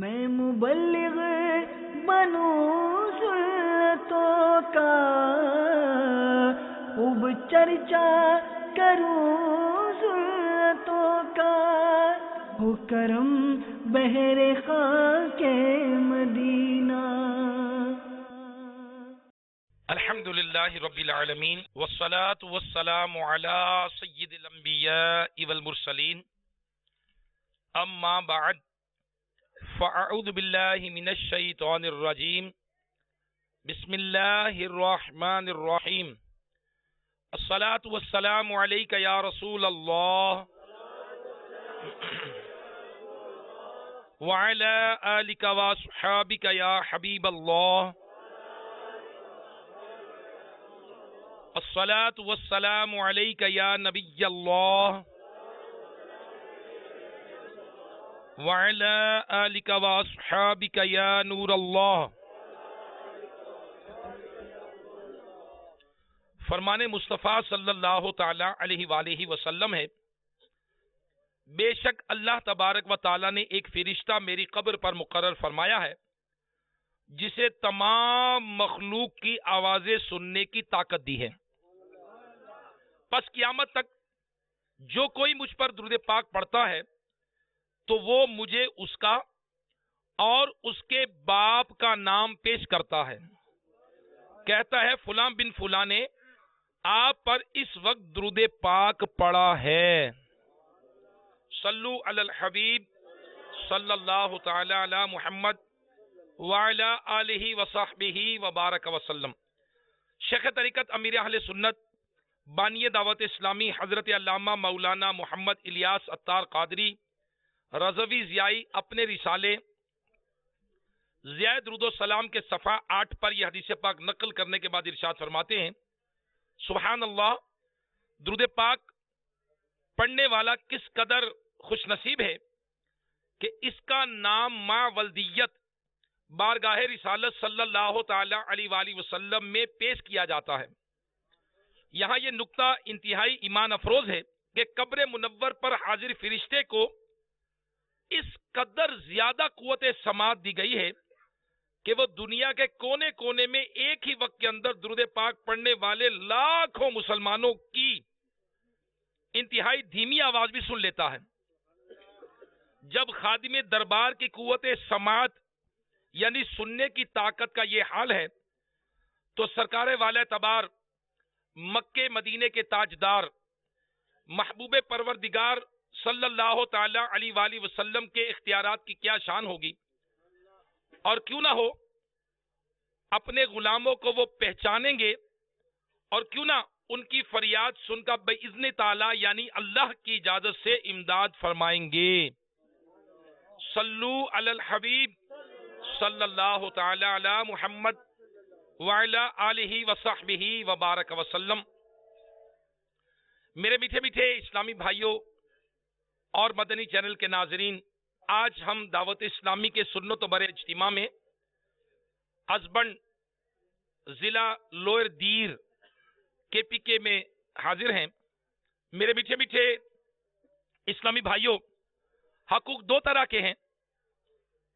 میں مبلغ بنوں سنتوں کا، خوب چرچا کروں سنتوں کا، ہو کرم بہر خاک مدینہ۔ الحمدللہ رب العالمین والصلاة والسلام علی سید الانبیاء والمرسلین، اما بعد فاعوذ باللہ من الشیطان الرجیم، بسم اللہ الرحمن الرحیم، الصلاة والسلام علیک یا رسول اللہ وعلی آلک واصحابک یا حبیب اللہ، الصلاة والسلام علیک یا نبی اللہ وعلی آلک واصحابک یا نور اللہ۔ فرمان مصطفیٰ صلی اللہ تعالی علیہ وآلہ وسلم ہے، بے شک اللہ تبارک و تعالی نے ایک فرشتہ میری قبر پر مقرر فرمایا ہے جسے تمام مخلوق کی آوازیں سننے کی طاقت دی ہے۔ پس قیامت تک جو کوئی مجھ پر درود پاک پڑھتا ہے تو وہ مجھے اس کا اور اس کے باپ کا نام پیش کرتا ہے، کہتا ہے فلاں بن فلاں نے آپ پر اس وقت درود پاک پڑھا ہے۔ صلو علی الحبیب صلی اللہ تعالی علی محمد وعلی آلہ وصحبہ وبارک وسلم۔ شیخ طریقت امیر اہل سنت بانی دعوت اسلامی حضرت علامہ مولانا محمد الیاس عطار قادری رضوی ضیائی اپنے رسالے ضیاء درود و سلام کے صفحہ 8 پر یہ حدیث پاک نقل کرنے کے بعد ارشاد فرماتے ہیں، سبحان اللہ، درود پاک پڑھنے والا کس قدر خوش نصیب ہے کہ اس کا نام ما ولدیت بارگاہ رسالت صلی اللہ تعالی علیہ وآلہ وسلم میں پیش کیا جاتا ہے۔ یہاں یہ نقطہ انتہائی ایمان افروز ہے کہ قبر منور پر حاضر فرشتے کو اس قدر زیادہ قوت سماعت دی گئی ہے کہ وہ دنیا کے کونے کونے میں ایک ہی وقت کے اندر درود پاک پڑھنے والے لاکھوں مسلمانوں کی انتہائی دھیمی آواز بھی سن لیتا ہے۔ جب خادم دربار کی قوت سماعت یعنی سننے کی طاقت کا یہ حال ہے تو سرکار والا اعتبار مکے مدینے کے تاجدار محبوب پروردگار صلی اللہ تعالی علیہ وآلہ وسلم کے اختیارات کی کیا شان ہوگی، اور کیوں نہ ہو اپنے غلاموں کو وہ پہچانیں گے، اور کیوں نہ ان کی فریاد سن کر باذن تعالی یعنی اللہ کی اجازت سے امداد فرمائیں گے۔ صلو علی الحبیب صلی اللہ تعالی علی محمد وعلی آلہ وصحبہ وبارک وسلم۔ میرے میٹھے میٹھے اسلامی بھائیوں اور مدنی چینل کے ناظرین، آج ہم دعوت اسلامی کے سنت و بر اجتماع میں ازبنڈ ضلع لوئر دیر KPK میں حاضر ہیں۔ میرے میٹھے میٹھے اسلامی بھائیوں، حقوق دو طرح کے ہیں،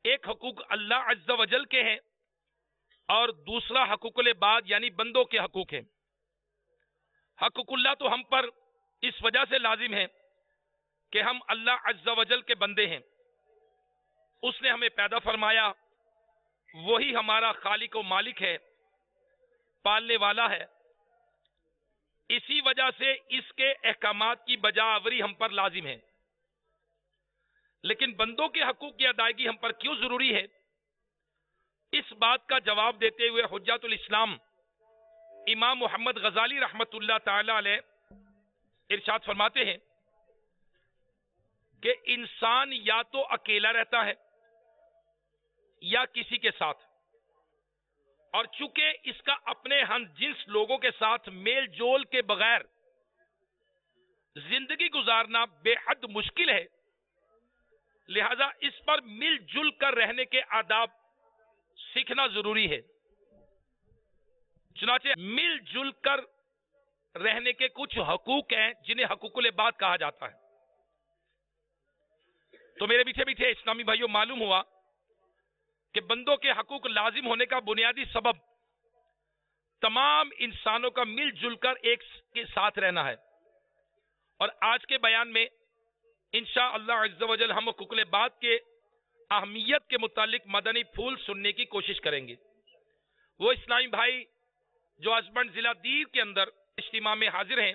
ایک حقوق اللہ عز و جل کے ہیں اور دوسرا حقوق العباد یعنی بندوں کے حقوق ہیں۔ حقوق اللہ تو ہم پر اس وجہ سے لازم ہے کہ ہم اللہ عز و جل کے بندے ہیں، اس نے ہمیں پیدا فرمایا، وہی ہمارا خالق و مالک ہے، پالنے والا ہے، اسی وجہ سے اس کے احکامات کی بجا آوری ہم پر لازم ہے۔ لیکن بندوں کے حقوق کی ادائیگی ہم پر کیوں ضروری ہے؟ اس بات کا جواب دیتے ہوئے حجت الاسلام امام محمد غزالی رحمت اللہ تعالی علیہ ارشاد فرماتے ہیں کہ انسان یا تو اکیلا رہتا ہے یا کسی کے ساتھ، اور چونکہ اس کا اپنے ہم جنس لوگوں کے ساتھ میل جول کے بغیر زندگی گزارنا بے حد مشکل ہے، لہذا اس پر مل جل کر رہنے کے آداب سیکھنا ضروری ہے۔ چنانچہ مل جل کر رہنے کے کچھ حقوق ہیں جنہیں حقوق العباد کہا جاتا ہے۔ تو میرے میٹھے میٹھے اسلامی بھائیوں، معلوم ہوا کہ بندوں کے حقوق لازم ہونے کا بنیادی سبب تمام انسانوں کا مل جل کر ایک کے ساتھ رہنا ہے. اور آج کے بیان میں انشاءاللہ عز و جل ہم حقوق العباد کے اہمیت کے متعلق مدنی پھول سننے کی کوشش کریں گے. وہ اسلامی بھائی جو ہسبنڈ ضلع دیر کے اندر اجتماع میں حاضر ہیں،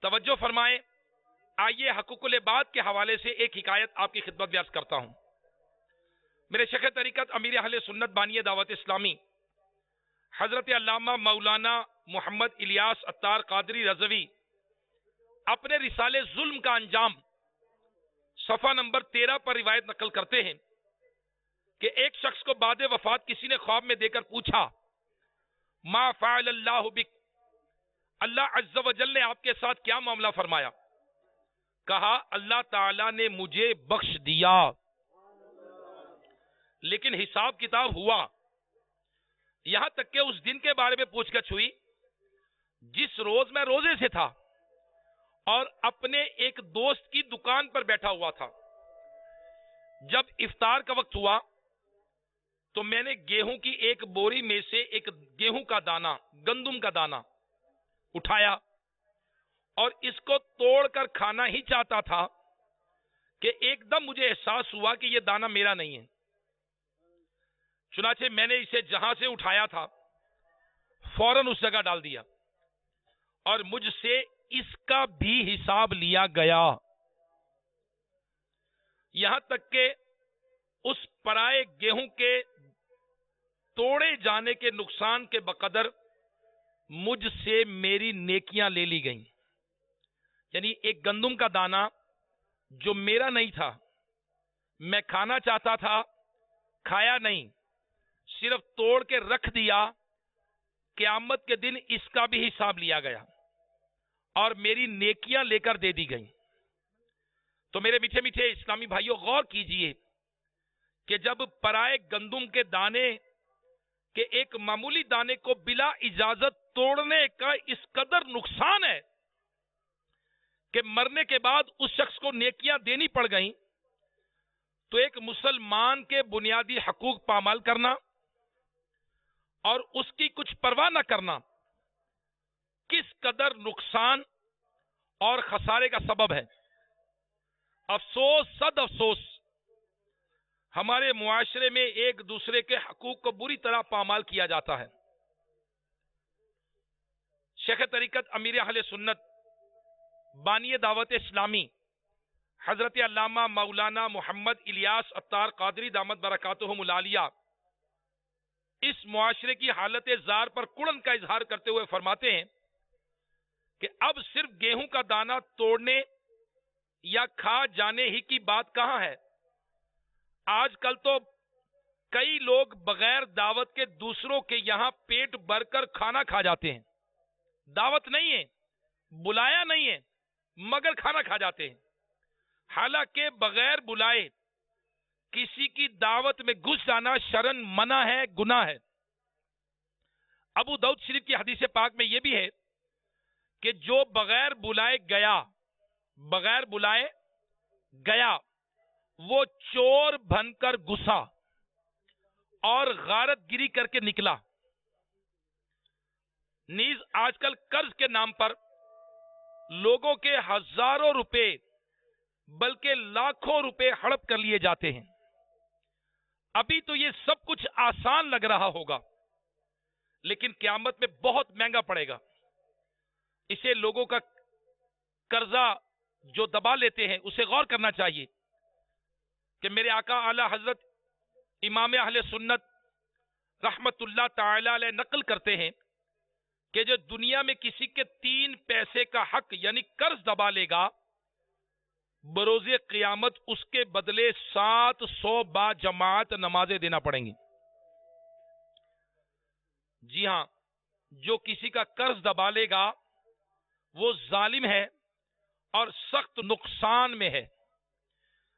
توجہ فرمائیں. آئیے حقوق العباد کے حوالے سے ایک حکایت آپ کی خدمت میں عرض کرتا ہوں. میرے شیخ طریقت امیر اہل سنت بانی دعوت اسلامی حضرت علامہ مولانا محمد الیاس عطار قادری رضوی اپنے رسالے ظلم کا انجام صفحہ نمبر 13 پر روایت نقل کرتے ہیں کہ ایک شخص کو بعد وفات کسی نے خواب میں دے کر پوچھا، ما فعل اللہ بک، اللہ عز و جل نے آپ کے ساتھ کیا معاملہ فرمایا؟ کہا، اللہ تعالی نے مجھے بخش دیا لیکن حساب کتاب ہوا. یہاں تک کہ اس دن کے بارے میں پوچھ گچھ ہوئی جس روز میں روزے سے تھا اور اپنے ایک دوست کی دکان پر بیٹھا ہوا تھا. جب افطار کا وقت ہوا تو میں نے گیہوں کی ایک بوری میں سے ایک گیہوں کا دانہ، گندم کا دانہ اٹھایا اور اس کو توڑ کر کھانا ہی چاہتا تھا کہ ایک دم مجھے احساس ہوا کہ یہ دانہ میرا نہیں ہے. چنانچہ میں نے اسے جہاں سے اٹھایا تھا فوراً اس جگہ ڈال دیا اور مجھ سے اس کا بھی حساب لیا گیا. یہاں تک کہ اس پرائے گیہوں کے توڑے جانے کے نقصان کے بقدر مجھ سے میری نیکیاں لے لی گئیں. یعنی ایک گندم کا دانہ جو میرا نہیں تھا، میں کھانا چاہتا تھا، کھایا نہیں، صرف توڑ کے رکھ دیا. قیامت کے دن اس کا بھی حساب لیا گیا اور میری نیکیاں لے کر دے دی گئیں. تو میرے میٹھے میٹھے اسلامی بھائیوں، غور کیجئے کہ جب پرائے گندم کے دانے کے ایک معمولی دانے کو بلا اجازت توڑنے کا اس قدر نقصان ہے کہ مرنے کے بعد اس شخص کو نیکیاں دینی پڑ گئیں، تو ایک مسلمان کے بنیادی حقوق پامال کرنا اور اس کی کچھ پرواہ نہ کرنا کس قدر نقصان اور خسارے کا سبب ہے. افسوس، صد افسوس، ہمارے معاشرے میں ایک دوسرے کے حقوق کو بری طرح پامال کیا جاتا ہے. شیخ طریقت امیر اہل سنت بانی دعوت اسلامی حضرت علامہ مولانا محمد الیاس عطار قادری دامت برکاتہم العالیہ اس معاشرے کی حالت زار پر کڑن کا اظہار کرتے ہوئے فرماتے ہیں کہ اب صرف گیہوں کا دانہ توڑنے یا کھا جانے ہی کی بات کہاں ہے. آج کل تو کئی لوگ بغیر دعوت کے دوسروں کے یہاں پیٹ بھر کر کھانا کھا جاتے ہیں. دعوت نہیں ہے، بلایا نہیں ہے، مگر کھانا کھا جاتے ہیں. حالانکہ بغیر بلائے کسی کی دعوت میں گھس جانا شرعاً منع ہے، گناہ ہے. ابو داؤد شریف کی حدیث پاک میں یہ بھی ہے کہ جو بغیر بلائے گیا وہ چور بن کر گھسا اور غارت گیری کر کے نکلا. نیز آج کل قرض کے نام پر لوگوں کے ہزاروں روپے بلکہ لاکھوں روپے ہڑپ کر لیے جاتے ہیں. ابھی تو یہ سب کچھ آسان لگ رہا ہوگا لیکن قیامت میں بہت مہنگا پڑے گا. اسے لوگوں کا قرضہ جو دبا لیتے ہیں اسے غور کرنا چاہیے کہ میرے آقا اعلی حضرت امام اہل سنت رحمت اللہ تعالی علیہ نقل کرتے ہیں کہ جو دنیا میں کسی کے 3 پیسے کا حق یعنی قرض دبا لے گا، بروز قیامت اس کے بدلے 700 با جماعت نمازیں دینا پڑیں گی. جی ہاں، جو کسی کا قرض دبا لے گا وہ ظالم ہے اور سخت نقصان میں ہے.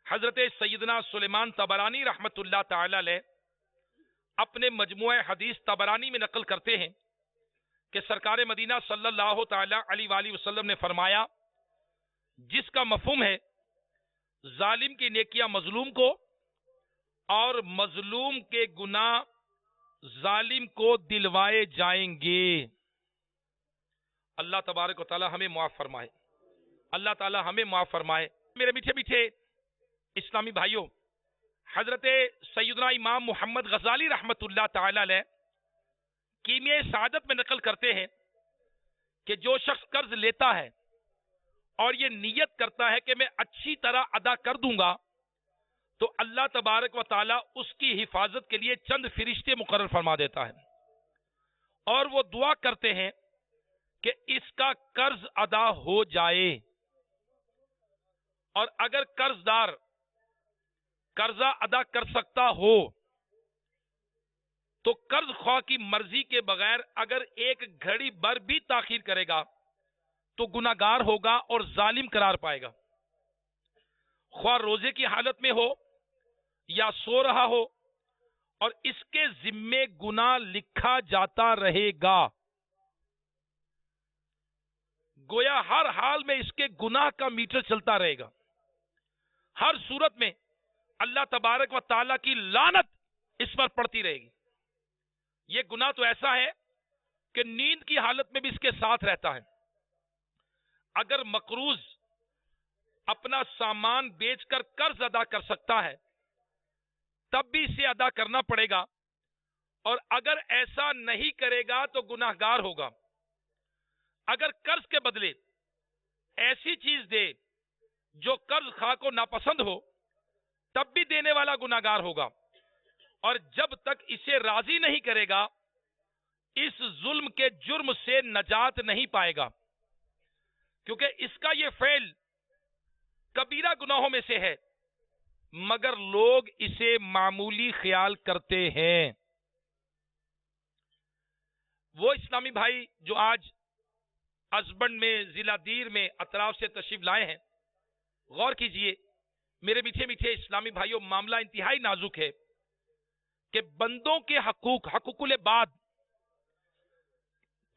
حضرت سیدنا سلیمان طبرانی رحمت اللہ تعالی علیہ اپنے مجموعہ حدیث طبرانی میں نقل کرتے ہیں کہ سرکار مدینہ صلی اللہ تعالی علیہ وآلہ وسلم نے فرمایا، جس کا مفہوم ہے ظالم کی نیکیاں مظلوم کو اور مظلوم کے گناہ ظالم کو دلوائے جائیں گے۔ اللہ تبارک و تعالی ہمیں معاف فرمائے، اللہ تعالی ہمیں معاف فرمائے۔ میرے میٹھے میٹھے اسلامی بھائیوں، حضرت سیدنا امام محمد غزالی رحمت اللہ تعالی علیہ کیمیائے سعادت میں نقل کرتے ہیں کہ جو شخص قرض لیتا ہے اور یہ نیت کرتا ہے کہ میں اچھی طرح ادا کر دوں گا، تو اللہ تبارک و تعالی اس کی حفاظت کے لیے چند فرشتے مقرر فرما دیتا ہے، اور وہ دعا کرتے ہیں کہ اس کا قرض ادا ہو جائے۔ اور اگر قرض دار قرضہ ادا کر سکتا ہو تو قرض خواہ کی مرضی کے بغیر اگر ایک گھڑی بھر بھی تاخیر کرے گا تو گناہگار ہوگا اور ظالم قرار پائے گا، خواہ روزے کی حالت میں ہو یا سو رہا ہو، اور اس کے ذمے گناہ لکھا جاتا رہے گا۔ گویا ہر حال میں اس کے گناہ کا میٹر چلتا رہے گا، ہر صورت میں اللہ تبارک و تعالی کی لعنت اس پر پڑتی رہے گی۔ یہ گناہ تو ایسا ہے کہ نیند کی حالت میں بھی اس کے ساتھ رہتا ہے۔ اگر مقروض اپنا سامان بیچ کر قرض ادا کر سکتا ہے تب بھی اسے ادا کرنا پڑے گا، اور اگر ایسا نہیں کرے گا تو گناہگار ہوگا۔ اگر قرض کے بدلے ایسی چیز دے جو قرض خواہ کو ناپسند ہو تب بھی دینے والا گناہگار ہوگا، اور جب تک اسے راضی نہیں کرے گا اس ظلم کے جرم سے نجات نہیں پائے گا، کیونکہ اس کا یہ فعل کبیرہ گناہوں میں سے ہے، مگر لوگ اسے معمولی خیال کرتے ہیں۔ وہ اسلامی بھائی جو آج ازبنڈ میں، ضلع دیر میں اطراف سے تشریف لائے ہیں، غور کیجئے میرے میٹھے میٹھے اسلامی بھائیوں، معاملہ انتہائی نازک ہے کہ بندوں کے حقوق العباد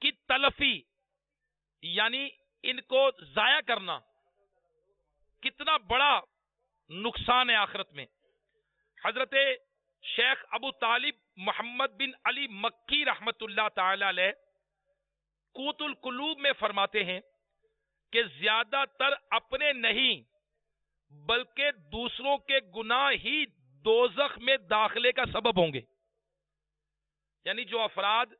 کی تلفی، یعنی ان کو ضائع کرنا کتنا بڑا نقصان ہے آخرت میں۔ حضرت شیخ ابو طالب محمد بن علی مکی رحمت اللہ تعالی علیہ قوت القلوب میں فرماتے ہیں کہ زیادہ تر اپنے نہیں بلکہ دوسروں کے گناہ ہی دوزخ میں داخلے کا سبب ہوں گے۔ یعنی جو افراد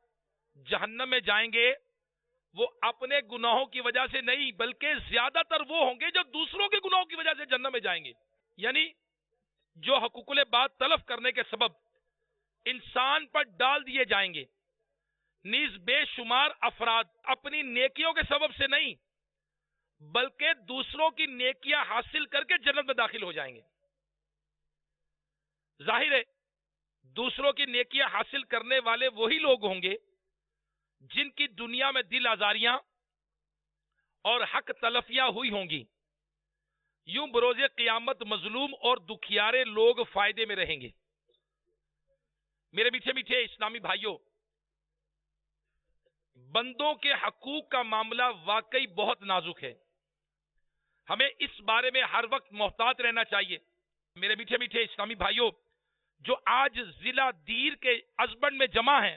جہنم میں جائیں گے وہ اپنے گناہوں کی وجہ سے نہیں بلکہ زیادہ تر وہ ہوں گے جو دوسروں کے گناہوں کی وجہ سے جہنم میں جائیں گے۔ یعنی جو حقوق العباد تلف کرنے کے سبب انسان پر ڈال دیے جائیں گے، نیز بے شمار افراد اپنی نیکیوں کے سبب سے نہیں بلکہ دوسروں کی نیکیاں حاصل کر کے جنت میں داخل ہو جائیں گے۔ ظاہر ہے دوسروں کی نیکیاں حاصل کرنے والے وہی لوگ ہوں گے جن کی دنیا میں دل آزاریاں اور حق تلفیاں ہوئی ہوں گی۔ یوں بروز قیامت مظلوم اور دکھیارے لوگ فائدے میں رہیں گے۔ میرے میٹھے میٹھے اسلامی بھائیوں، بندوں کے حقوق کا معاملہ واقعی بہت نازک ہے، ہمیں اس بارے میں ہر وقت محتاط رہنا چاہیے۔ میرے میٹھے میٹھے اسلامی بھائیوں جو آج ضلع دیر کے ازبنڈ میں جمع ہیں،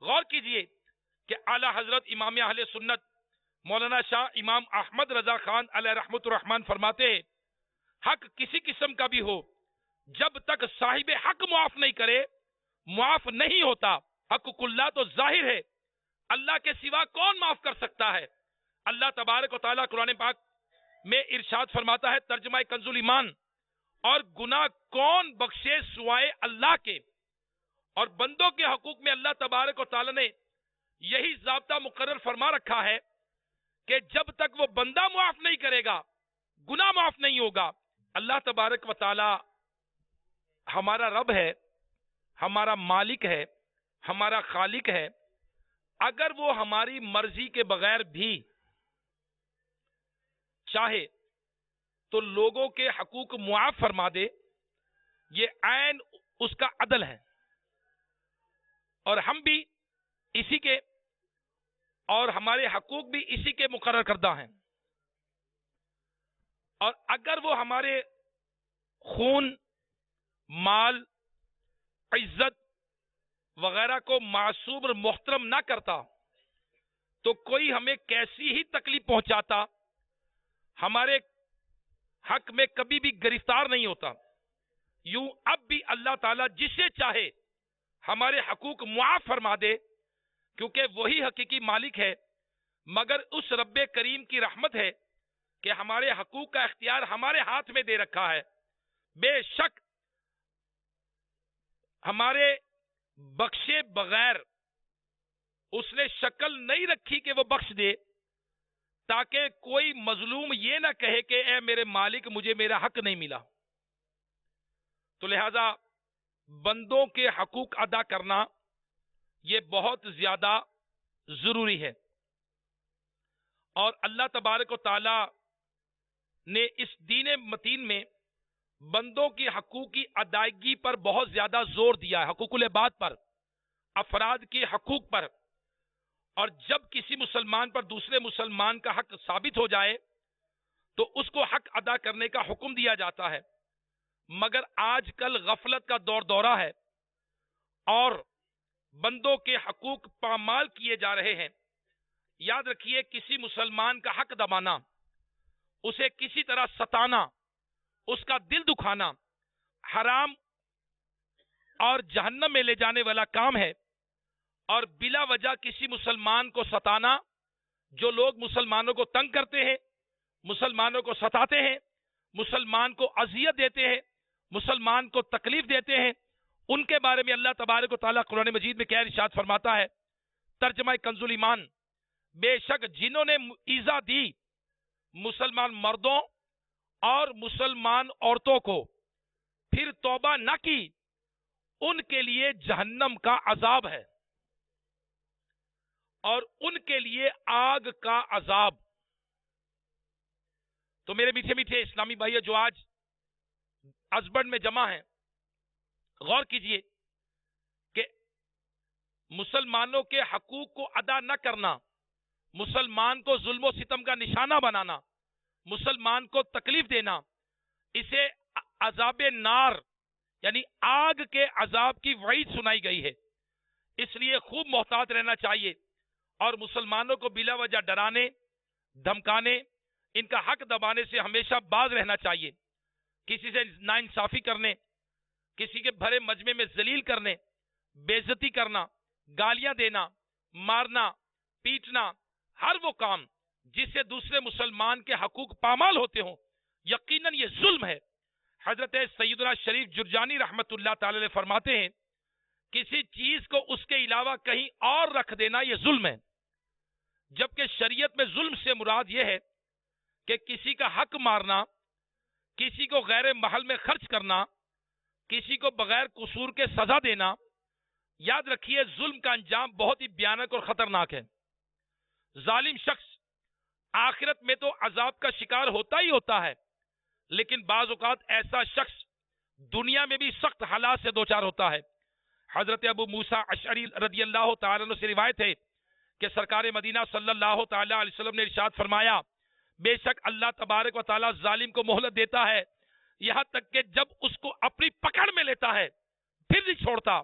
غور کیجئے کہ اعلی حضرت امام اہل سنت مولانا شاہ امام احمد رضا خان علیہ رحمت الرحمن فرماتے ہیں، حق کسی قسم کا بھی ہو جب تک صاحب حق معاف نہیں کرے معاف نہیں ہوتا۔ حقوق اللہ تو ظاہر ہے، اللہ کے سوا کون معاف کر سکتا ہے؟ اللہ تبارک و تعالیٰ قرآن پاک میں ارشاد فرماتا ہے، ترجمہ کنز ایمان، اور گناہ کون بخشے سوائے اللہ کے۔ اور بندوں کے حقوق میں اللہ تبارک و تعالیٰ نے یہی ضابطہ مقرر فرما رکھا ہے کہ جب تک وہ بندہ معاف نہیں کرے گا گناہ معاف نہیں ہوگا۔ اللہ تبارک و تعالیٰ ہمارا رب ہے، ہمارا مالک ہے، ہمارا خالق ہے، اگر وہ ہماری مرضی کے بغیر بھی چاہے تو لوگوں کے حقوق معاف فرما دے، یہ عین اس کا عدل ہے، اور ہم بھی اسی کے اور ہمارے حقوق بھی اسی کے مقرر کردہ ہیں۔ اور اگر وہ ہمارے خون مال، عزت وغیرہ کو معصوم اور محترم نہ کرتا تو کوئی ہمیں کیسی ہی تکلیف پہنچاتا ہمارے حق میں کبھی بھی گرفتار نہیں ہوتا. یوں اب بھی اللہ تعالیٰ جسے چاہے ہمارے حقوق معاف فرما دے کیونکہ وہی حقیقی مالک ہے، مگر اس رب کریم کی رحمت ہے کہ ہمارے حقوق کا اختیار ہمارے ہاتھ میں دے رکھا ہے. بے شک ہمارے بخشے بغیر اس نے شکل نہیں رکھی کہ وہ بخش دے، تاکہ کوئی مظلوم یہ نہ کہے کہ اے میرے مالک مجھے میرا حق نہیں ملا. تو لہذا بندوں کے حقوق ادا کرنا یہ بہت زیادہ ضروری ہے. اور اللہ تبارک و تعالی نے اس دین متین میں بندوں کی حقوق کی ادائیگی پر بہت زیادہ زور دیا ہے، حقوق العباد پر، افراد کے حقوق پر. اور جب کسی مسلمان پر دوسرے مسلمان کا حق ثابت ہو جائے تو اس کو حق ادا کرنے کا حکم دیا جاتا ہے. مگر آج کل غفلت کا دور دورہ ہے اور بندوں کے حقوق پامال کیے جا رہے ہیں. یاد رکھیے، کسی مسلمان کا حق دبانا، اسے کسی طرح ستانا، اس کا دل دکھانا حرام اور جہنم میں لے جانے والا کام ہے. اور بلا وجہ کسی مسلمان کو ستانا، جو لوگ مسلمانوں کو تنگ کرتے ہیں، مسلمانوں کو ستاتے ہیں، مسلمان کو اذیت دیتے ہیں، مسلمان کو تکلیف دیتے ہیں، ان کے بارے میں اللہ تبارک و تعالیٰ قرآن مجید میں کیا ارشاد فرماتا ہے؟ ترجمہ کنز الایمان: بے شک جنہوں نے ایذا دی مسلمان مردوں اور مسلمان عورتوں کو پھر توبہ نہ کی، ان کے لیے جہنم کا عذاب ہے اور ان کے لیے آگ کا عذاب. تو میرے میٹھے میٹھے اسلامی بھائیو جو آج ازبرڈ میں جمع ہیں، غور کیجئے کہ مسلمانوں کے حقوق کو ادا نہ کرنا، مسلمان کو ظلم و ستم کا نشانہ بنانا، مسلمان کو تکلیف دینا، اسے عذاب نار یعنی آگ کے عذاب کی وعید سنائی گئی ہے. اس لیے خوب محتاط رہنا چاہیے اور مسلمانوں کو بلا وجہ ڈرانے، دھمکانے، ان کا حق دبانے سے ہمیشہ باز رہنا چاہیے. کسی سے ناانصافی کرنے، کسی کے بھرے مجمع میں ذلیل کرنے، بے عزتی کرنا، گالیاں دینا، مارنا، پیٹنا، ہر وہ کام جس سے دوسرے مسلمان کے حقوق پامال ہوتے ہوں، یقیناً یہ ظلم ہے. حضرت سیدنا شریف جرجانی رحمت اللہ تعالی علیہ فرماتے ہیں، کسی چیز کو اس کے علاوہ کہیں اور رکھ دینا یہ ظلم ہے. جبکہ شریعت میں ظلم سے مراد یہ ہے کہ کسی کا حق مارنا، کسی کو غیر محل میں خرچ کرنا، کسی کو بغیر قصور کے سزا دینا. یاد رکھیے، ظلم کا انجام بہت ہی بھیانک اور خطرناک ہے. ظالم شخص آخرت میں تو عذاب کا شکار ہوتا ہی ہوتا ہے، لیکن بعض اوقات ایسا شخص دنیا میں بھی سخت حالات سے دوچار ہوتا ہے. حضرت ابو موسیٰ اشعری رضی اللہ تعالیٰ عنہ سے روایت ہے کہ سرکار مدینہ صلی اللہ تعالیٰ علیہ وسلم نے ارشاد فرمایا، بے شک اللہ تبارک و تعالیٰ ظالم کو مہلت دیتا ہے یہاں تک کہ جب اس کو اپنی پکڑ میں لیتا ہے پھر نہیں چھوڑتا.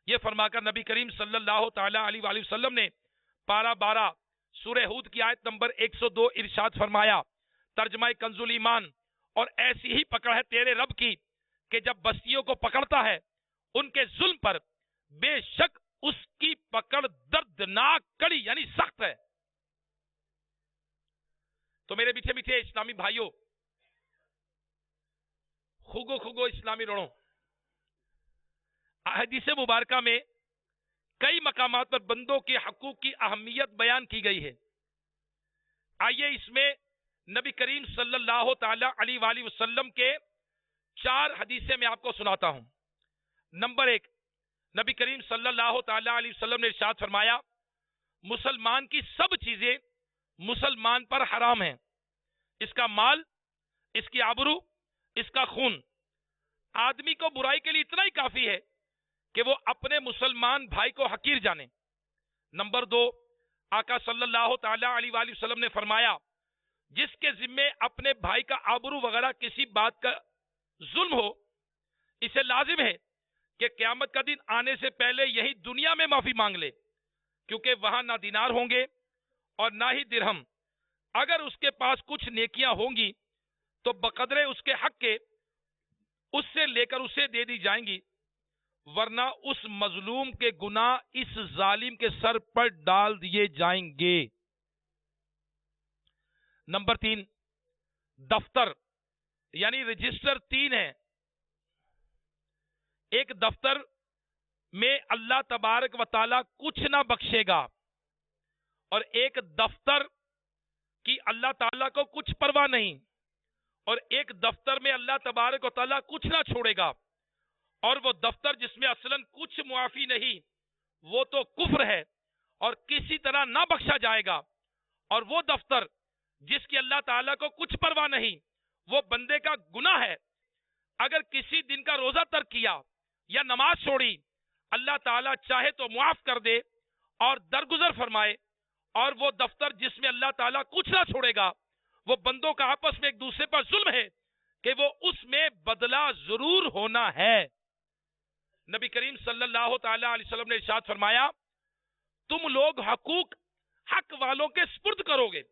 یہ فرما کر نبی کریم صلی اللہ تعالیٰ علیہ وآلہ وسلم نے پارہ 12 سورہ ہود کی آیت نمبر 102 ارشاد فرمایا، ترجمہ کنز الایمان: اور ایسی ہی پکڑ ہے تیرے رب کی کہ جب بستیوں کو پکڑتا ہے ان کے ظلم پر، بے شک اس کی پکڑ دردناک کڑی یعنی سخت ہے. تو میرے میٹھے میٹھے اسلامی بھائیوں، خوگو اسلامی روڑوں، حدیث مبارکہ میں کئی مقامات پر بندوں کے حقوق کی اہمیت بیان کی گئی ہے. آئیے اس میں نبی کریم صلی اللہ تعالی علیہ وآلہ وسلم کے 4 حدیثیں میں آپ کو سناتا ہوں. نمبر 1، نبی کریم صلی اللہ تعالی علیہ وسلم نے ارشاد فرمایا، مسلمان کی سب چیزیں مسلمان پر حرام ہیں، اس کا مال، اس کی آبرو، اس کا خون. آدمی کو برائی کے لیے اتنا ہی کافی ہے کہ وہ اپنے مسلمان بھائی کو حقیر جانے. نمبر 2، آقا صلی اللہ تعالی علیہ وآلہ وسلم نے فرمایا، جس کے ذمے اپنے بھائی کا آبرو وغیرہ کسی بات کا ظلم ہو اسے لازم ہے کہ قیامت کا دن آنے سے پہلے یہی دنیا میں معافی مانگ لے، کیونکہ وہاں نہ دینار ہوں گے اور نہ ہی درہم۔ اگر اس کے پاس کچھ نیکیاں ہوں گی تو بقدرے اس کے حق کے اس سے لے کر اسے دے دی جائیں گی، ورنہ اس مظلوم کے گناہ اس ظالم کے سر پر ڈال دیے جائیں گے۔ نمبر 3، دفتر یعنی رجسٹر 3 ہے۔ ایک دفتر میں اللہ تبارک و تعالی کچھ نہ بخشے گا، اور ایک دفتر کی اللہ تعالیٰ کو کچھ پرواہ نہیں، اور ایک دفتر میں اللہ تبارک و تعالیٰ کچھ نہ چھوڑے گا، اور وہ دفتر جس میں اصلاً کچھ معافی نہیں، وہ تو کفر ہے اور کسی طرح نہ بخشا جائے گا، اور وہ دفتر جس کی اللہ تعالیٰ کو کچھ پرواہ نہیں، وہ بندے کا گناہ ہے۔ اگر کسی دن کا روزہ ترک کیا یا نماز چھوڑی، اللہ تعالیٰ چاہے تو معاف کر دے اور درگزر فرمائے، اور وہ دفتر جس میں اللہ تعالیٰ کچھ نہ چھوڑے گا، وہ بندوں کا آپس میں ایک دوسرے پر ظلم ہے کہ وہ اس میں بدلہ ضرور ہونا ہے۔ نبی کریم صلی اللہ تعالی علیہ وسلم نے ارشاد فرمایا، تم لوگ حقوق حق والوں کے سپرد کرو گے،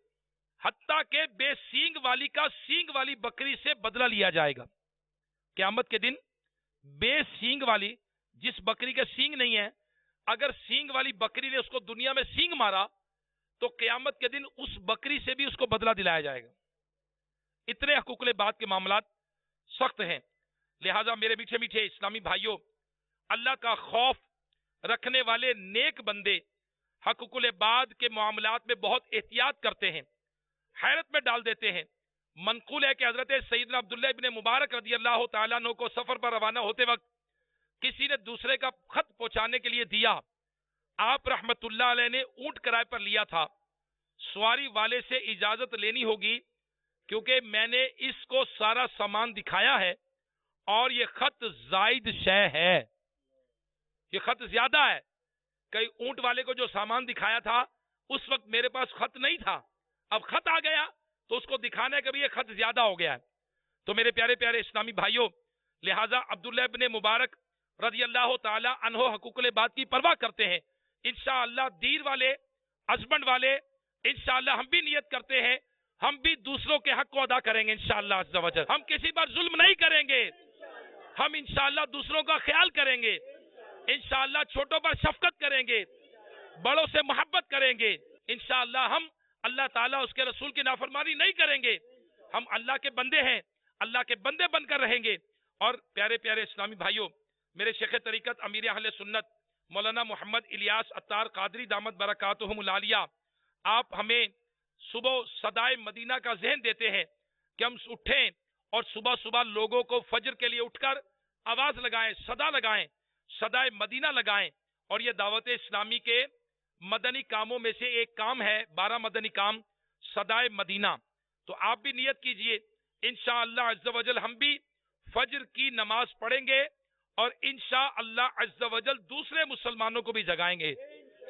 حتیٰ کہ بے سینگ والی کا سینگ والی بکری سے بدلہ لیا جائے گا۔ قیامت کے دن بے سینگ والی، جس بکری کے سینگ نہیں ہے، اگر سینگ والی بکری نے اس کو دنیا میں سینگ مارا تو قیامت کے دن اس بکری سے بھی اس کو بدلہ دلایا جائے گا۔ اتنے حقوق العباد کے معاملات سخت ہیں، لہذا میرے میٹھے میٹھے اسلامی بھائیوں، اللہ کا خوف رکھنے والے نیک بندے حقوق العباد کے معاملات میں بہت احتیاط کرتے ہیں، حیرت میں ڈال دیتے ہیں۔ منقول ہے کہ حضرت سیدنا عبداللہ ابن مبارک رضی اللہ تعالیٰ عنہ کو سفر پر روانہ ہوتے وقت کسی نے دوسرے کا خط پہنچانے کے لیے دیا۔ آپ رحمت اللہ علیہ نے اونٹ کرائے پر لیا تھا۔ سواری والے سے اجازت لینی ہوگی، کیونکہ میں نے اس کو سارا سامان دکھایا ہے اور یہ خط زائد شے ہے، یہ خط زیادہ ہے۔ کئی اونٹ والے کو جو سامان دکھایا تھا اس وقت میرے پاس خط نہیں تھا، اب خط آ گیا تو اس کو دکھانے کا بھی یہ خط زیادہ ہو گیا ہے۔ تو میرے پیارے پیارے اسلامی بھائیوں، لہٰذا عبداللہ ابن مبارک رضی اللہ تعالی عنہ حقوق العباد کی پرواہ کرتے ہیں۔ انشاءاللہ دیر والے، ہسبینڈ والے، انشاءاللہ ہم بھی نیت کرتے ہیں، ہم بھی دوسروں کے حق کو ادا کریں گے انشاءاللہ عز و جل۔ ہم کسی پر ظلم نہیں کریں گے، ہم انشاءاللہ دوسروں کا خیال کریں گے، انشاءاللہ چھوٹوں پر شفقت کریں گے، بڑوں سے محبت کریں گے، انشاءاللہ ہم اللہ تعالیٰ اس کے رسول کی نافرمانی نہیں کریں گے، ہم اللہ کے بندے ہیں، اللہ کے بندے بن کر رہیں گے۔ اور پیارے پیارے اسلامی بھائیوں، میرے شیخ طریقت امیر اہل سنت مولانا محمد الیاس عطار قادری دامت برکاتہم العالیہ، آپ ہمیں صبح صدائے مدینہ کا ذہن دیتے ہیں کہ ہم اٹھیں اور صبح صبح لوگوں کو فجر کے لیے اٹھ کر آواز لگائیں، صدا لگائیں، صدائے مدینہ لگائیں۔ اور یہ دعوت اسلامی کے مدنی کاموں میں سے ایک کام ہے، 12 مدنی کام صدائے مدینہ۔ تو آپ بھی نیت کیجئے، انشاءاللہ عز و جل ہم بھی فجر کی نماز پڑھیں گے اور انشاءاللہ عز و جل دوسرے مسلمانوں کو بھی جگائیں گے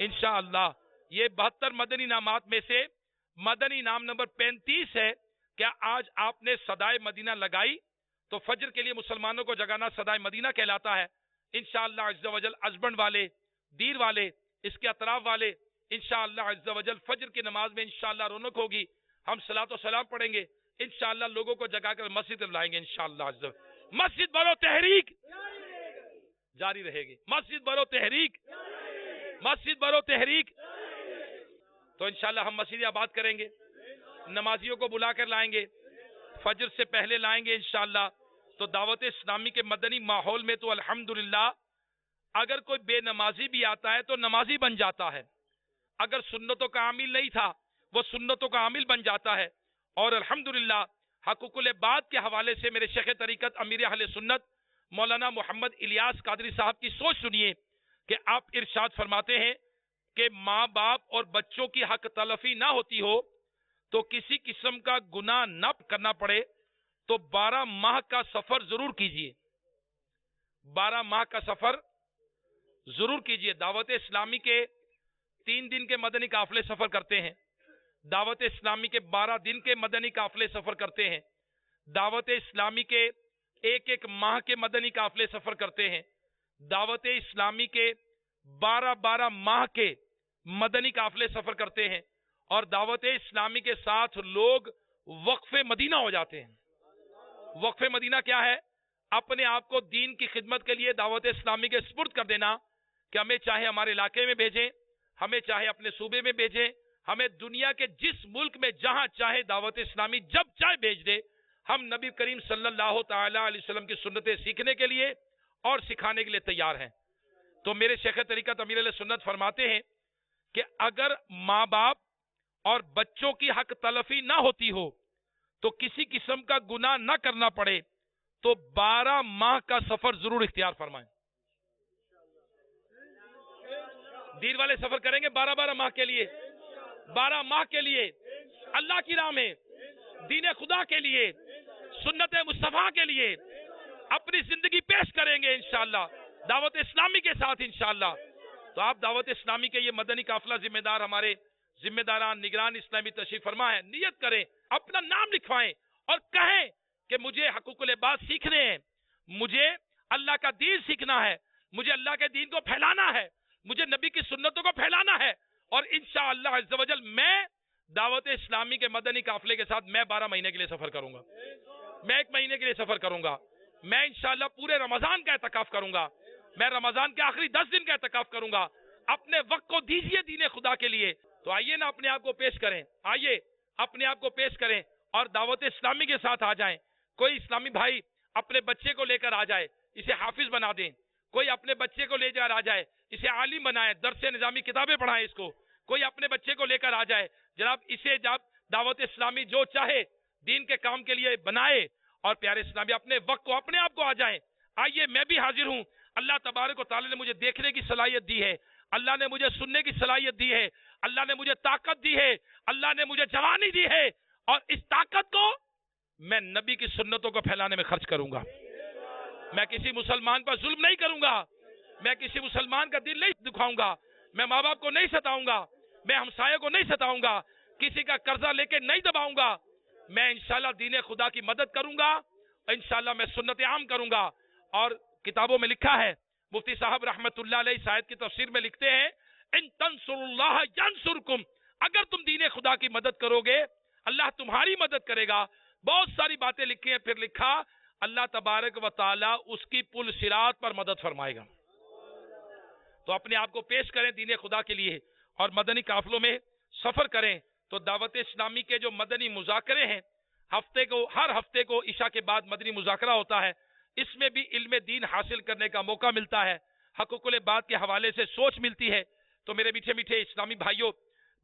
انشاءاللہ۔ یہ 72 مدنی انعامات میں سے مدنی انعام نمبر 35 ہے۔ کیا آج آپ نے صدائے مدینہ لگائی؟ تو فجر کے لیے مسلمانوں کو جگانا صدائے مدینہ کہلاتا ہے۔ انشاءاللہ عز و جل ہسبینڈ والے، دیر والے، اس کے اطراف والے، انشاءاللہ عز و جل فجر کی نماز میں انشاءاللہ رونق ہوگی، ہم صلاۃ و سلام پڑھیں گے، انشاءاللہ لوگوں کو جگا کر مسجد میں لائیں گے انشاءاللہ عز و جل۔ مسجد برو تحریک جاری رہے گی، مسجد برو تحریک، مسجد برو تحریک۔ تو انشاءاللہ ہم مسجد آباد کریں گے، نمازیوں کو بلا کر لائیں گے، فجر سے پہلے لائیں گے انشاءاللہ۔ تو دعوت اسلامی کے مدنی ماحول میں تو الحمدللہ اگر کوئی بے نمازی بھی آتا ہے تو نمازی بن جاتا ہے، اگر سنتوں کا عامل نہیں تھا وہ سنتوں کا عامل بن جاتا ہے۔ اور الحمدللہ حقوق العباد کے حوالے سے میرے شیخ طریقت امیر اہل سنت مولانا محمد الیاس قادری صاحب کی سوچ سنیے کہ آپ ارشاد فرماتے ہیں کہ ماں باپ اور بچوں کی حق تلفی نہ ہوتی ہو تو کسی قسم کا گناہ نہ کرنا پڑے تو 12 ماہ کا سفر ضرور کیجئے، 12 ماہ کا سفر ضرور کیجئے۔ دعوت اسلامی کے 3 دن کے مدنی قافلے سفر کرتے ہیں، دعوت اسلامی کے 12 دن کے مدنی قافلے سفر کرتے ہیں، دعوت اسلامی کے ایک ایک ماہ کے مدنی قافلے سفر کرتے ہیں، دعوت اسلامی کے 12 ماہ کے مدنی قافلے سفر کرتے ہیں، اور دعوت اسلامی کے ساتھ لوگ وقف مدینہ ہو جاتے ہیں۔ وقف مدینہ کیا ہے؟ اپنے آپ کو دین کی خدمت کے لیے دعوت اسلامی کے سپرد کر دینا، کہ ہمیں چاہے ہمارے علاقے میں بھیجیں، ہمیں چاہے اپنے صوبے میں بھیجیں، ہمیں دنیا کے جس ملک میں جہاں چاہے دعوت اسلامی جب چاہے بھیج دے، ہم نبی کریم صلی اللہ تعالی علیہ وسلم کی سنتیں سیکھنے کے لیے اور سکھانے کے لیے تیار ہیں۔ تو میرے شیخ طریقت امیر علیہ سنت فرماتے ہیں کہ اگر ماں باپ اور بچوں کی حق تلفی نہ ہوتی ہو تو کسی قسم کا گناہ نہ کرنا پڑے تو 12 ماہ کا سفر ضرور اختیار فرمائیں۔ دین والے سفر کریں گے 12 ماہ کے لیے، 12 ماہ کے لیے اللہ کی راہ میں، دین خدا کے لیے، سنت مصطفیٰ کے لیے اپنی زندگی پیش کریں گے انشاءاللہ دعوت اسلامی کے ساتھ انشاءاللہ۔ تو آپ دعوت اسلامی کے یہ مدنی قافلہ ذمہ دار، ہمارے ذمہ داران نگران اسلامی تشریف فرما ہے، نیت کریں، اپنا نام لکھوائیں اور کہیں کہ مجھے حقوق العباد سیکھنے ہیں، مجھے اللہ کا دین سیکھنا ہے، مجھے اللہ کے دین کو پھیلانا ہے، مجھے نبی کی سنتوں کو پھیلانا ہے، اور انشاءاللہ عز و جل میں دعوت اسلامی کے مدنی قافلے کے ساتھ میں 12 مہینے کے لیے سفر کروں گا، میں 1 مہینے کے لیے سفر کروں گا، میں انشاءاللہ پورے رمضان کا اعتکاف کروں گا، میں رمضان کے آخری 10 دن کا اعتکاف کروں گا۔ اپنے وقت کو دیجئے دین خدا کے لیے۔ تو آئیے نا اپنے آپ کو پیش کریں، آئیے اپنے آپ کو پیش کریں اور دعوت اسلامی کے ساتھ آ جائیں۔ کوئی اسلامی بھائی اپنے بچے کو لے کر آ جائے، اسے حافظ بنا دیں، کوئی اپنے بچے کو لے کر آ جائے، اسے عالم بنائے، درس نظامی کتابیں پڑھائیں اس کو، کوئی اپنے بچے کو لے کر آ جائے، جناب اسے جب دعوت اسلامی جو چاہے دین کے کام کے لیے بنائے، اور پیارے اسلامی اپنے وقت کو اپنے آپ کو آ جائیں۔ آئیے میں بھی حاضر ہوں، اللہ تبارک و تعالی نے مجھے دیکھنے کی صلاحیت دی ہے، اللہ نے مجھے سننے کی صلاحیت دی ہے، اللہ نے مجھے طاقت دی ہے، اللہ نے مجھے جوانی دی ہے، اور اس طاقت کو میں نبی کی سنتوں کو پھیلانے میں خرچ کروں گا۔ میں کسی مسلمان پر ظلم نہیں کروں گا، میں کسی مسلمان کا دل نہیں دکھاؤں گا، میں ماں باپ کو نہیں ستاؤں گا، میں ہمسایہ کو نہیں ستاؤں گا، کسی کا قرضہ لے کے نہیں دباؤں گا، میں انشاءاللہ دین خدا کی مدد کروں گا، انشاءاللہ میں سنت عام کروں گا۔ اور کتابوں میں لکھا ہے، مفتی صاحب رحمت اللہ علیہ اس آیت کی تفسیر میں لکھتے ہیں، ان تنصروا اللہ ینصرکم، اگر تم دین خدا کی مدد کرو گے اللہ تمہاری مدد کرے گا۔ بہت ساری باتیں لکھی ہیں، پھر لکھا اللہ تبارک و تعالی اس کی پل صراط پر مدد فرمائے گا۔ تو اپنے آپ کو پیش کریں دین خدا کے لیے اور مدنی قافلوں میں سفر کریں۔ تو دعوت اسلامی کے جو مدنی مذاکرے ہیں، ہر ہفتے کو عشاء کے بعد مدنی مذاکرہ ہوتا ہے، اس میں بھی علم دین حاصل کرنے کا موقع ملتا ہے، حقوق العباد کے حوالے سے سوچ ملتی ہے۔ تو میرے میٹھے میٹھے اسلامی بھائیوں،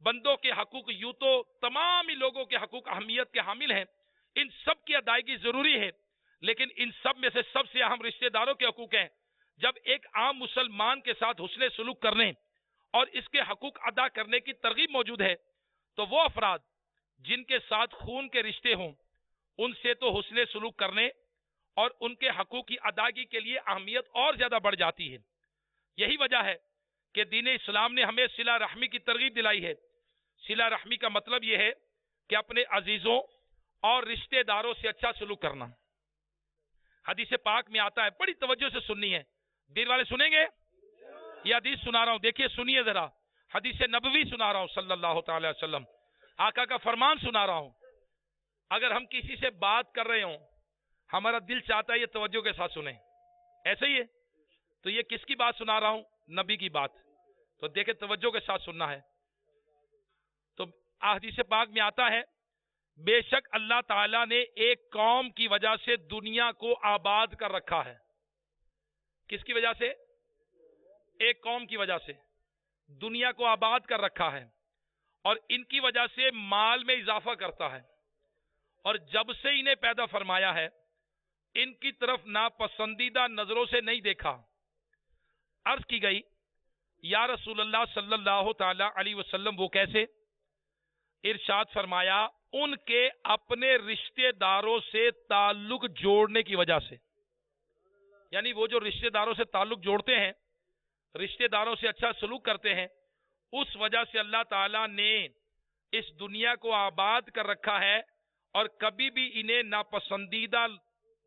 بندوں کے حقوق یوں تو تمام ہی لوگوں کے حقوق اہمیت کے حامل ہیں، ان سب کی ادائیگی ضروری ہے، لیکن ان سب میں سے سب سے اہم رشتہ داروں کے حقوق ہیں۔ جب ایک عام مسلمان کے ساتھ حسن سلوک کرنے اور اس کے حقوق ادا کرنے کی ترغیب موجود ہے، تو وہ افراد جن کے ساتھ خون کے رشتے ہوں ان سے تو حسن سلوک کرنے اور ان کے حقوق کی ادائیگی کے لیے اہمیت اور زیادہ بڑھ جاتی ہے۔ یہی وجہ ہے کہ دین اسلام نے ہمیں صلہ رحمی کی ترغیب دلائی ہے۔ صلہ رحمی کا مطلب یہ ہے کہ اپنے عزیزوں اور رشتہ داروں سے اچھا سلوک کرنا۔ حدیث پاک میں آتا ہے، بڑی توجہ سے سننی ہے، دین والے سنیں گے؟ یہ حدیث سنا رہا ہوں، دیکھیے سنیے ذرا، حدیث نبوی سنا رہا ہوں صلی اللہ تعالی وسلم، آقا کا فرمان سنا رہا ہوں۔ اگر ہم کسی سے بات کر رہے ہوں، ہمارا دل چاہتا ہے یہ توجہ کے ساتھ سنیں، ایسے ہی ہے؟ تو یہ کس کی بات سنا رہا ہوں؟ نبی کی بات۔ تو دیکھیں توجہ کے ساتھ سننا ہے۔ تو حدیث پاک میں آتا ہے، بے شک اللہ تعالیٰ نے ایک قوم کی وجہ سے دنیا کو آباد کر رکھا ہے۔ کس کی وجہ سے؟ ایک قوم کی وجہ سے دنیا کو آباد کر رکھا ہے، اور ان کی وجہ سے مال میں اضافہ کرتا ہے، اور جب سے انہیں پیدا فرمایا ہے ان کی طرف ناپسندیدہ نظروں سے نہیں دیکھا۔ عرض کی گئی، یا رسول اللہ صلی اللہ تعالی علیہ وسلم وہ کیسے؟ ارشاد فرمایا، ان کے اپنے رشتہ داروں سے تعلق جوڑنے کی وجہ سے، یعنی وہ جو رشتہ داروں سے تعلق جوڑتے ہیں، رشتہ داروں سے اچھا سلوک کرتے ہیں، اس وجہ سے اللہ تعالیٰ نے اس دنیا کو آباد کر رکھا ہے، اور کبھی بھی انہیں ناپسندیدہ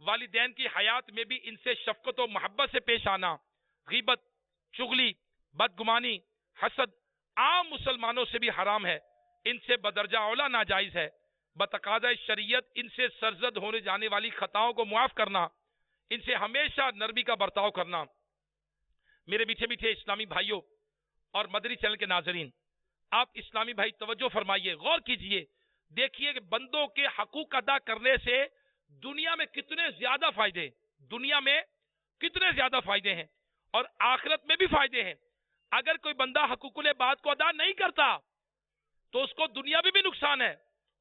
والدین کی حیات میں بھی ان سے شفقت و محبت سے پیش آنا، غیبت، چغلی، بدگمانی، حسد عام مسلمانوں سے بھی حرام ہے، ان سے بدرجہ اولا ناجائز ہے۔ بتقاضۂ شریعت ان سے سرزد ہونے جانے والی خطاؤں کو معاف کرنا، ان سے ہمیشہ نرمی کا برتاؤ کرنا۔ میرے میٹھے میٹھے اسلامی بھائیوں اور مدنی چینل کے ناظرین، آپ اسلامی بھائی توجہ فرمائیے، غور کیجئے، دیکھیے کہ بندوں کے حقوق ادا کرنے سے دنیا میں کتنے زیادہ فائدے ہیں، دنیا میں کتنے زیادہ فائدے ہیں اور آخرت میں بھی فائدے ہیں۔ اگر کوئی بندہ حقوق العباد کو ادا نہیں کرتا تو اس کو دنیا میں بھی نقصان ہے،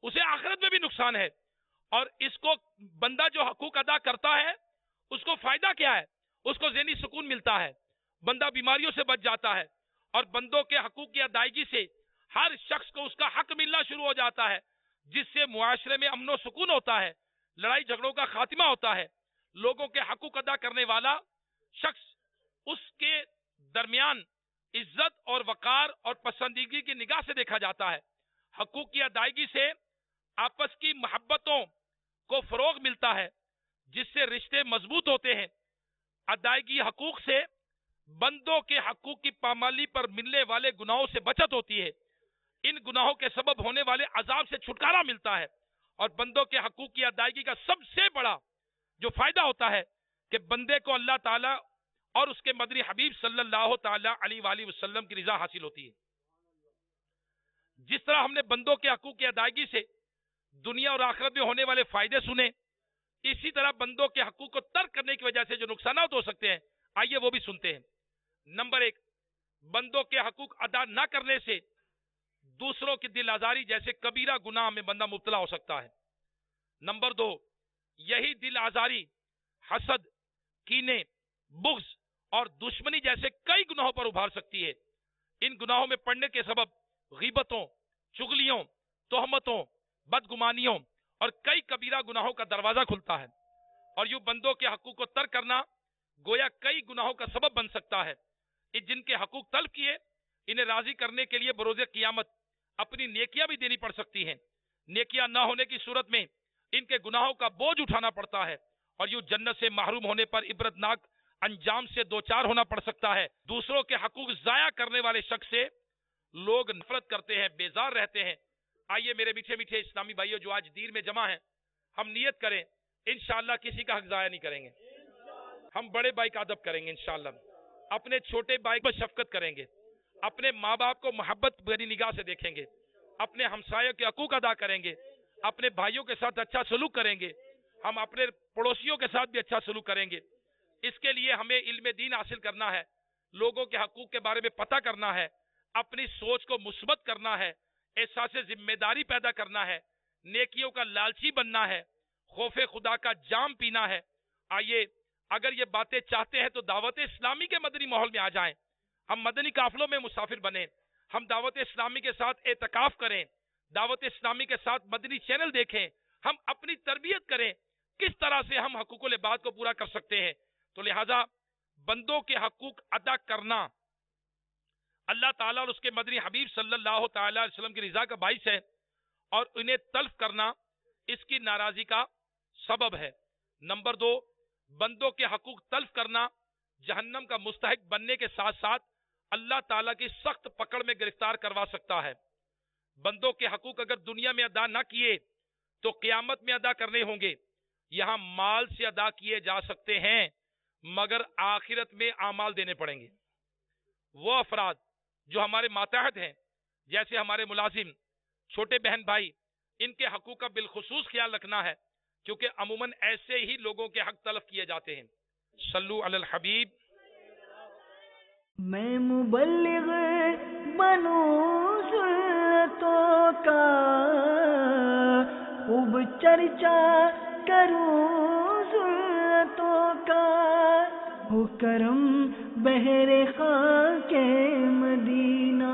اسے آخرت میں بھی نقصان ہے، اور اس کو بندہ جو حقوق ادا کرتا ہے اس کو فائدہ کیا ہے؟ اس کو ذہنی سکون ملتا ہے، بندہ بیماریوں سے بچ جاتا ہے، اور بندوں کے حقوق کی ادائیگی سے ہر شخص کو اس کا حق ملنا شروع ہو جاتا ہے، جس سے معاشرے میں امن و سکون ہوتا ہے، لڑائی جھگڑوں کا خاتمہ ہوتا ہے، لوگوں کے حقوق ادا کرنے والا شخص اس کے درمیان عزت اور وقار اور پسندیدگی کی نگاہ سے دیکھا جاتا ہے۔ حقوق کی ادائیگی سے آپس کی محبتوں کو فروغ ملتا ہے، جس سے رشتے مضبوط ہوتے ہیں۔ ادائیگی حقوق سے بندوں کے حقوق کی پامالی پر ملنے والے گناہوں سے بچت ہوتی ہے، ان گناہوں کے سبب ہونے والے عذاب سے چھٹکارا ملتا ہے، اور بندوں کے حقوق کی ادائیگی کا سب سے بڑا جو فائدہ ہوتا ہے کہ بندے کو اللہ تعالی اور اس کے مدنی حبیب صلی اللہ تعالی علیہ وآلہ وسلم کی رضا حاصل ہوتی ہے۔ جس طرح ہم نے بندوں کے حقوق کی ادائیگی سے دنیا اور آخرت میں ہونے والے فائدے سنے، اسی طرح بندوں کے حقوق کو ترک کرنے کی وجہ سے جو نقصانات ہو سکتے ہیں، آئیے وہ بھی سنتے ہیں۔ نمبر 1، بندوں کے حقوق ادا نہ کرنے سے دوسروں کی دل آزاری جیسے کبیرہ گناہ میں بندہ مبتلا ہو سکتا ہے۔ نمبر 2، یہی دل آزاری حسد، کینے، بغض اور دشمنی جیسے کئی گناہوں پر ابھار سکتی ہے۔ ان گناہوں میں پڑنے کے سبب غیبتوں، چغلیوں، تہمتوں، بدگمانیوں اور کئی کبیرہ گناہوں کا دروازہ کھلتا ہے، اور یوں بندوں کے حقوق کو ترک کرنا گویا کئی گناہوں کا سبب بن سکتا ہے۔ جن کے حقوق طلب کیے، انہیں راضی کرنے کے لیے بروز قیامت اپنی نیکیاں بھی دینی پڑ سکتی ہیں۔ نیکیاں نہ ہونے کی صورت میں ان کے گناہوں کا بوجھ اٹھانا پڑتا ہے، اور یوں جنت سے محروم ہونے پر عبرتناک انجام سے دوچار ہونا پڑ سکتا ہے۔ دوسروں کے حقوق ضائع کرنے والے شخص سے لوگ نفرت کرتے ہیں، بیزار رہتے ہیں۔ آئیے میرے میٹھے میٹھے اسلامی بھائیوں جو آج دیر میں جمع ہیں، ہم نیت کریں انشاءاللہ کسی کا حق ضائع نہیں کریں گے، ہم بڑے بھائی کا ادب کریں گے، انشاءاللہ اپنے چھوٹے بھائی پر شفقت کریں گے، اپنے ماں باپ کو محبت بھری نگاہ سے دیکھیں گے، اپنے ہمسایوں کے حقوق ادا کریں گے، اپنے بھائیوں کے ساتھ اچھا سلوک کریں گے، ہم اپنے پڑوسیوں کے ساتھ بھی اچھا سلوک کریں گے۔ اس کے لیے ہمیں علم دین حاصل کرنا ہے، لوگوں کے حقوق کے بارے میں پتہ کرنا ہے، اپنی سوچ کو مثبت کرنا ہے، احساس ذمہ داری پیدا کرنا ہے، نیکیوں کا لالچی بننا ہے، خوف خدا کا جام پینا ہے۔ آئیے اگر یہ باتیں چاہتے ہیں تو دعوت اسلامی کے مدنی ماحول میں آ جائیں، ہم مدنی قافلوں میں مسافر بنیں، ہم دعوت اسلامی کے ساتھ اعتکاف کریں، دعوت اسلامی کے ساتھ مدنی چینل دیکھیں، ہم اپنی تربیت کریں کس طرح سے ہم حقوق العباد کو پورا کر سکتے ہیں۔ تو لہذا بندوں کے حقوق ادا کرنا اللہ تعالیٰ اور اس کے مدنی حبیب صلی اللہ تعالی علیہ وسلم کی رضا کا باعث ہے، اور انہیں تلف کرنا اس کی ناراضی کا سبب ہے۔ نمبر 2، بندوں کے حقوق تلف کرنا جہنم کا مستحق بننے کے ساتھ ساتھ اللہ تعالیٰ کی سخت پکڑ میں گرفتار کروا سکتا ہے۔ بندوں کے حقوق اگر دنیا میں ادا نہ کیے تو قیامت میں ادا کرنے ہوں گے۔ یہاں مال سے ادا کیے جا سکتے ہیں، مگر آخرت میں اعمال دینے پڑیں گے۔ وہ افراد جو ہمارے ماتحت ہیں، جیسے ہمارے ملازم، چھوٹے بہن بھائی، ان کے حقوق کا بالخصوص خیال رکھنا ہے، کیونکہ عموماً ایسے ہی لوگوں کے حق تلف کیے جاتے ہیں۔ صلو علی الحبیب۔ میں مبلغ بنوں سنتوں کا، خوب چرچا کروں سنتوں کا، ہو کرم بہر خاک مدینہ۔